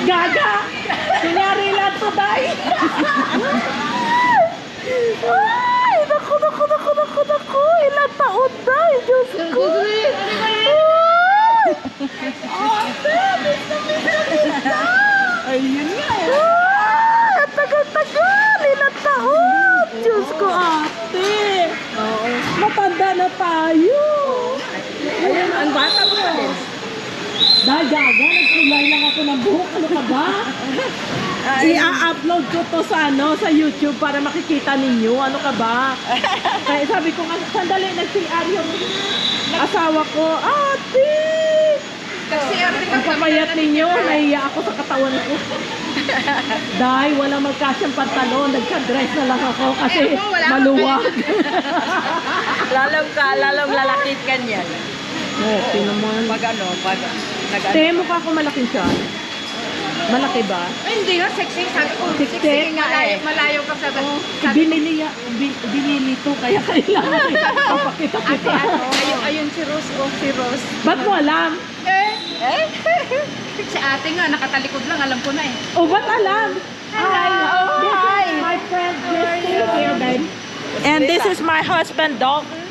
Gaga! Kunyari lang to, Day! Ay! Naku! Ilang taon, Day! Diyos ko! Ate! Mista! Ayun nga eh! Ay! Ang tagal-tagal! Ilang taon! Diyos ko, ate! Matanda na tayo! Ayun, ang bata mo. Dahil gaga, nagkulay lang ako ng buhok. Ano ka ba? I-upload ko to sa, sa YouTube para makikita ninyo. Ano ka ba? Kaya sabi ko, sandali, nag-CR yung asawa ko. Ate! Ang papayat ninyo, nahiya ako sa katawan ko. Dahil walang magkasyang pantalon, nagka-dress na lang ako kasi maluwag. Lalong lalakit ka niyan. Okay naman. Pag Te, mukha ko malaki siya. Malaki ba? Hindi nga, sexy. Sabi ko, Sexy nga eh. Malayo ka sa Binili to, kaya kailangan papakita kita. Ayun si Rose, si Rose. Ba't mo alam? Si ate nga, nakatalikod lang, alam ko na eh. Oh, ba't alam? Hi! This is my friend, Christy, here, babe. And this is my husband, Dalton.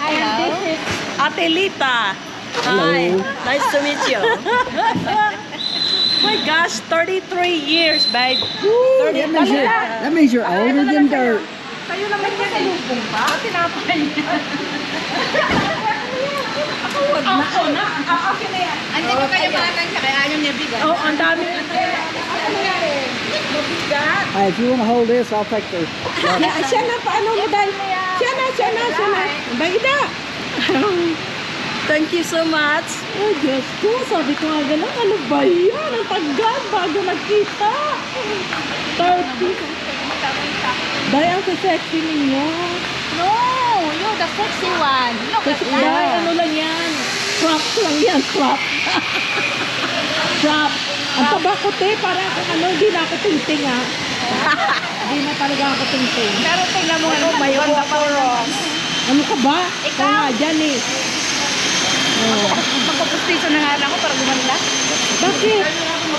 And this is Ate Lita. Hi, nice to meet you. My gosh, 33 years, babe. That means you're older than dirt. Kayo naman yan eh. Lubong ba? Tinapay niya. Ako na. Ako na yan. Hindi ko kayo malakan siya, kaya ayaw niya bigat. Oh, ang dami. Ano nangyari? Mabigat. If you want to hold this, I'll take the... Siya na, paano mo dahil? Siya na. Baida. Thank you so much. Oh, Diyos ko. Sabi ko nga gano'n, ano ba yan? Ang tagal bago nagkita. 30. Dahil ang sexy ninyo. No, you're the sexy one. Look at Dahil that. ano lang yan. Props lang yan, prop. Prop. Ang taba ko, te, para kung ano, hindi na ako tingting, ha. Hindi na talaga ako tingting. Pero tingnan mo nga, may ganda pa rin. Ano ka ba? Ikaw? Nga dyan, eh. Oh. Magpapustiso na nga lang ako para gumanda. Bakit?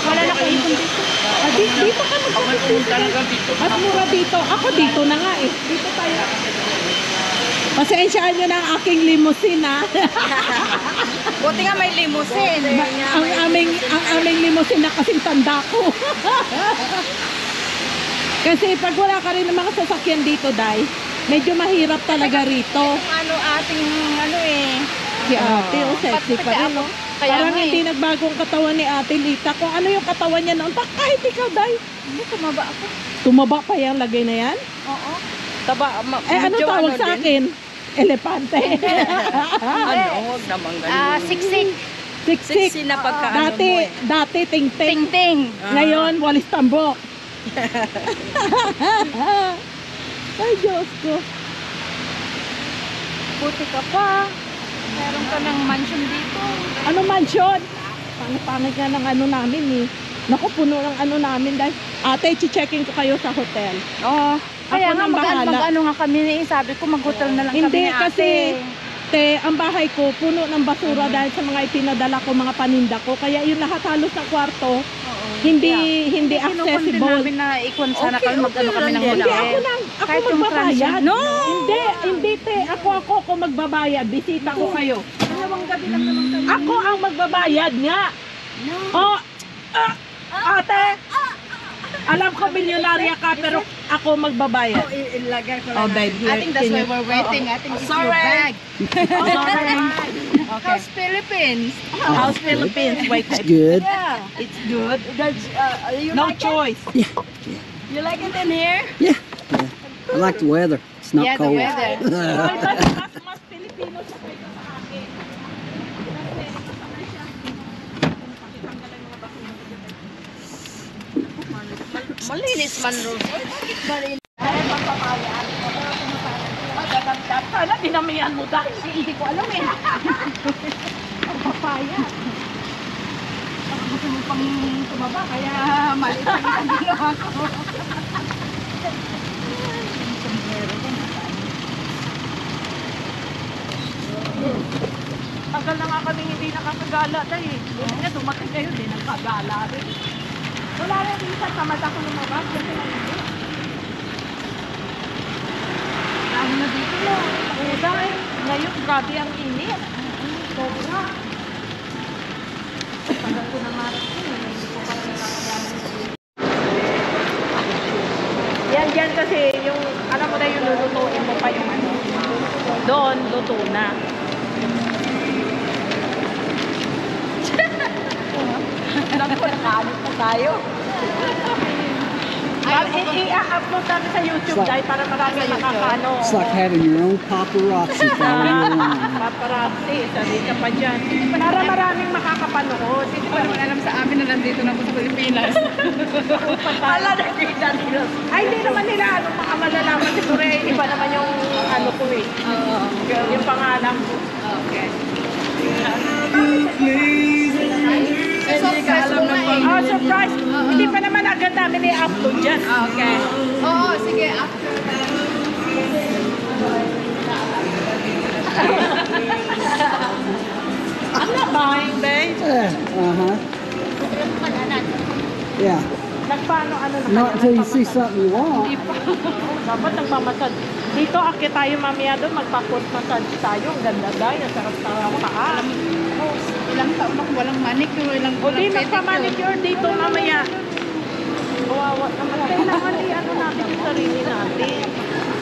Wala na ko ipon dito. Dito ka magpapustiso. At mura dito. Ako dito na nga, eh. Dito tayo. Pasensyaan nyo na ang aking limousine, ha. Buti nga may limousine. ang aming limousine na kasing tanda ko. Kasi pag wala ka rin ng mga sasakyan dito, Day, medyo mahirap talaga rito. Ano ating ano eh. Si ate, sexy pa rin, no? Parang nga hindi nagbagong katawan ni ate Lita. Kung ano yung katawan niya noon, kahit ikaw, Day. Hindi, tumaba ako. Tumaba pa yung lagay na yan? Oo. Ano tawag sa akin? Elepante. Ano, huwag naman ganun. Siksik. Siksik. Sexy na pagkaano mo eh. Dati ting-ting. Ting-ting. Ngayon, walis tambok. Ay, Diyos ko. Buti ka pa. Meron ka ng mansion dito. Ano mansion? Pangit-pangit nga ng ano namin eh. Naku, puno ng ano namin dahil ate, checking ko kayo sa hotel. Oo. Kaya Ako nga nang bahala. mag-ano nga kami ni sabi ko mag-hotel na lang kami Hindi ni ate. kasi, ang bahay ko puno ng basura dahil sa mga ipinadala ko, mga paninda ko. Kaya yung lahat halos ng kwarto, hindi Kinukundi accessible. namin na ikon sana kami mag-ano kami ng lang Hindi, hotel. ako Kahit yung magbabayad. transient. No! Hindi te, ako magbabayad. Bisita ko kayo. Dalawang gabi lang naman kami. Ako ang magbabayad nga. Oh, ate, alam ko milyonarya ka pero ako magbabayad. Ilagay ko Oh, babe, I think that's why we're waiting. I think it's your bag. Sorry. How's Philippines? How's Philippines? Wait, It's good. Yeah. It's good. You no like choice. Yeah. it? You like it in here? Yeah. Yeah. I like the weather. It's not Yeah, the cold. weather. Ay, mas Pilipino siya kaysa sa akin. Malinis man ro. Bakit malinis? Sana dinamihan mo dahil. Hindi ko alam eh. Ang papaya. Gusto mo pang tumaba kaya maliit ang ginawa ko. Tagal na nga kami hindi nakakagala dahil. Buti nga dumating kayo, hindi nakagala rin. Wala rin minsan, tamad ako lumabas kasi hindi. Lalo na dito no. Oo dahil, ngayon grabe ang init. Sobra. Tagal ko na marating, hindi ko pa rin nakagalan. Yan kasi yung, alam mo na yung lulutuin mo pa yung ano. Doon, luto na. Alam ko, nakalit na tayo. I-upload natin sa YouTube Sa- dahil para marami makakano. It's like having your own paparazzi following you around. Paparazzi, sabi ka pa dyan. Para maraming makakapanood. Hindi pa naman alam sa amin na nandito na ako sa Pilipinas. Wala na kita nila. Ay, hindi naman nila ano, malalaman siguro eh. Iba naman yung ano ko eh. Oo. Yung pangalan ko. Okay. Hindi ka alam ng Oh, surprise! Hindi pa naman agad namin i-upload dyan. Okay. Oo, sige. After I'm not buying, babe. Uh-huh. Yeah. Nagpaano ano na Not until you see something you want. Dapat nagmamasad. Dito, akit tayo mamaya doon, magpa-foot massage tayo. Ang ganda dahil, ang sarap-sarap paa. ilang taon ako walang manicure, ilang O di, magpa-manicure dito mamaya. Kawawa naman. Kailangan ano natin yung sarili natin.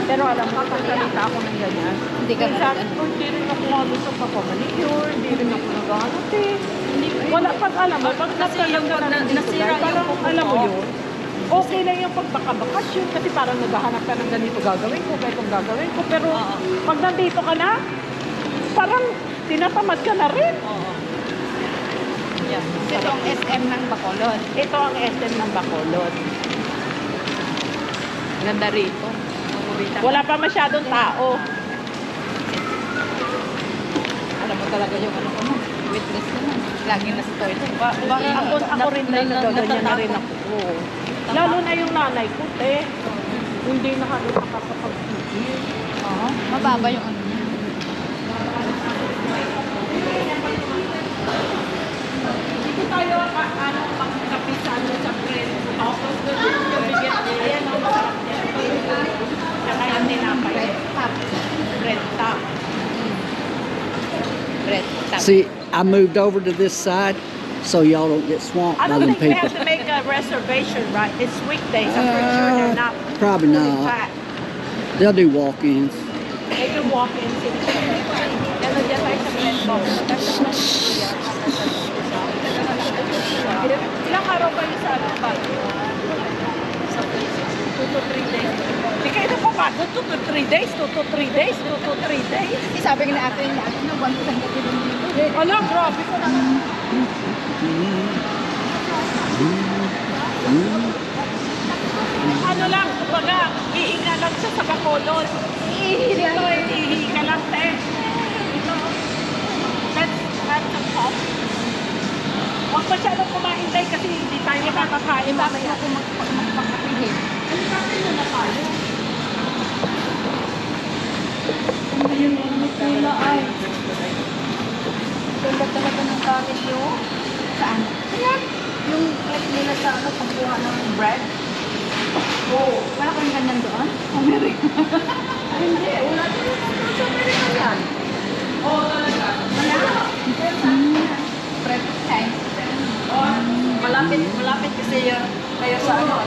Pero alam mo, pagsalita ako ng ganyan. Hindi ka Minsan, hindi rin ako gusto magpa-manicure, hindi rin ako nag-ano eh. Wala pag alam mo, pag natalang ka na dito, nasira yung parang kuko alam mo ko. yun, okay lang yung pagbakabakasyon kasi parang naghahanap ka ng ganito gagawin ko, ganitong gagawin ko. Pero pag nandito ka na, parang tinatamad ka na rin. Oo. Ito ang SM ng Bacolod. Ito ang SM ng Bacolod. Ganda rito. Wala pa masyadong tao. Alam mo talaga yung ano ko, witness naman. Lagi na sa toilet. Ako rin na nagaganyan na rin ako. Oo. Lalo na yung nanay ko, te. Hindi na halos nakakapag-tigil. Oo. Mababa yung ano niya. Dito tayo, magkapisan sa bread. Tapos, bibigyan niya. Ayan, ang masarap niya. Tsaka yung tinapay. Bread top. Bread top. Bread top. See, I moved over to this side so y'all don't get swamped I by don't them think we people. have to make a reservation, right? It's weekdays. I'm pretty sure they're not Probably fully not. packed. They'll do walk-ins. They can walk in. Yan na dyan tayo sa bread box. Ilang araw kayo sa ano ba? Sa 2 to 3 days. Di kayo napapagod? 2 to 3 days? 2 to 3 days? 2 to 3 days? Sabi nga ni ate na 1% ka din dito. Ala, grabe ko naman. lang siya sa Bacolod. Dito, ihi ka lang, te. Ito. Let's have some pop. Huwag masyadong kumain tayo kasi hindi tayo makakain mamaya. Ako magpapatihid. Ano kasi na na tayo? Ano yun nila ay? Ganda talaga ng gamit nyo. Saan? Ayan. Yung clip nila sa ano, pagkuha ng bread. Oo. Wala kang ganyan doon? Amerika. Ay, hindi. Wala din sa Amerika yan. Oo, talaga. Wala. Bread time. Malapit kasi kayo sa ano,